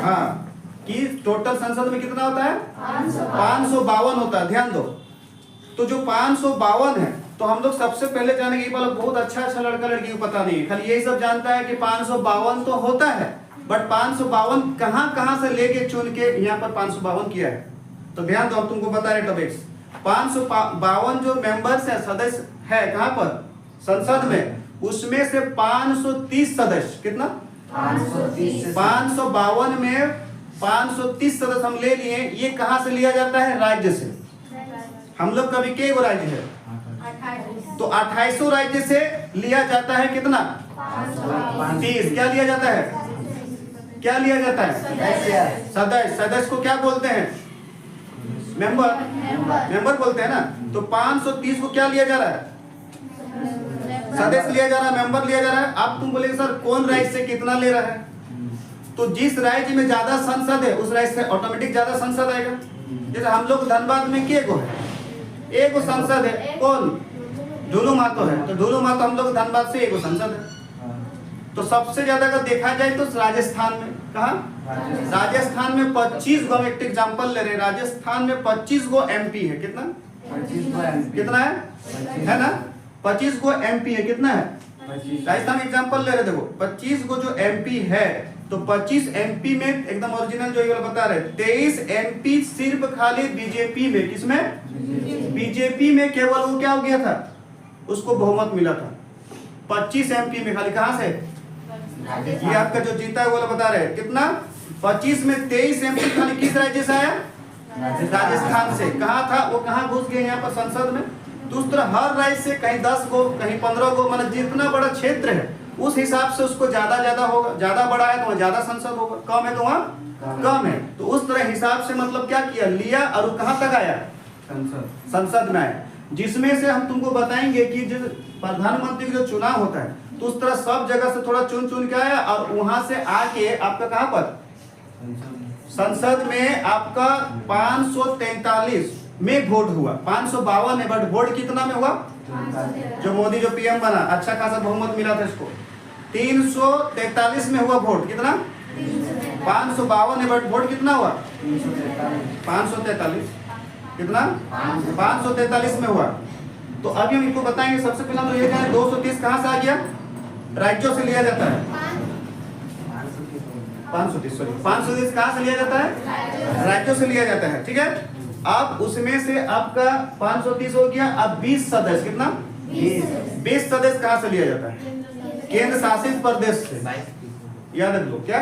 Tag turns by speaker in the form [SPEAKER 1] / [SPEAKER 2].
[SPEAKER 1] हाँ, कि टोटल संसद में कितना होता है 552 होता है। ध्यान दो, तो जो 552 है, तो हम लोग सबसे पहले जानेंगे, ये वाला बहुत अच्छा लड़का लड़की को पता नहीं है, खाली यही सब जानता है कि 552 तो होता है, बट 552 कहाँ से लेके चुन के यहाँ पर 552 किया है। तो ध्यान दो, हम तुमको बता रहे टॉपिक्स। 552 जो मेंबर्स है, सदस्य है कहाँ पर संसद में, उसमें से 530 सदस्य, कितना 552 में 530 सदस्य हम ले लिए। ये कहाँ से लिया जाता है, राज्य से। हम लोग कभी के राज्य है, तो 28 राज्य से लिया जाता है कितना 30। क्या लिया जाता है, क्या लिया जाता है सदस्य। सदस्य को क्या बोलते हैं, मेंबर बोलते हैं ना। तो 530 को क्या लिया जा रहा है, सदस्य लिया जा रहा है, मेंबर लिया जा रहा है। अब तुम बोलेगे सर कौन राज्य से कितना ले रहा है, तो जिस राज्य में ज्यादा संसद है उस राज्य से ऑटोमेटिक ज्यादा संसद आएगा। जैसे हम लोग धनबाद में के गो है, एक संसद है, कौन ढूलू मातो है, तो ढूलू मातो हम लोग धनबाद से एक संसद है। तो सबसे ज्यादा अगर देखा जाए तो राजस्थान में, कहा राजस्थान में 25 गो, एक एग्जांपल ले रहे, राजस्थान में 25 गो एमपी है। कितना कितना है ना, 25 गो एमपी है। कितना है राजस्थान एग्जांपल ले रहे, देखो 25 गो जो एमपी है, तो 25 एमपी में एकदम ओरिजिनल जो ये बता रहे, 23 एमपी सिर्फ खाली बीजेपी में, किसमें बीजेपी में केवल वो क्या हो गया था, उसको बहुमत मिला था 25 एमपी में खाली। कहां से, ये आपका जो जीता है वो बता रहे कितना 25 में 23 एमपी खाली किस राज्य से आया, राजस्थान से। कहा था वो, कहां घुस गए यहाँ पर संसद में। दूसरा हर राज्य से कहीं 10 गो कहीं 15 गो, मतलब जितना बड़ा क्षेत्र है उस हिसाब से उसको ज्यादा होगा। ज्यादा बड़ा है तो वहाँ ज्यादा संसद होगा, कम है तो वहाँ कम है। तो उस तरह हिसाब से मतलब क्या किया, लिया और वो कहाँ तक आया, संसद में आया। जिसमें से हम तुमको बताएंगे कि जो प्रधानमंत्री का जो चुनाव होता है, तो उस तरह सब जगह से थोड़ा चुन के आया और वहां से आके आपका कहाँ पर संसद में आपका 543 में वोट हुआ। 552 है बट वोट कितना में हुआ, जो मोदी जो पीएम बना, अच्छा खासा बहुमत मिला था इसको। 343 में हुआ वोट, कितना 552 है बट वोट कितना हुआ 543, कितना 543 में हुआ। तो अभी हम इनको बताएंगे। सबसे पहले हम ये जाने 230 कहां से आ गया, राज्यों से लिया जाता है। 530 कहां से लिया जाता है, राज्यों से लिया जाता है। ठीक है, अब उसमें से आपका 530 हो गया। अब 20 सदस्य, कितना 20 सदस्य कहां से लिया जाता है, केंद्र शासित प्रदेश से। याद रख लो, क्या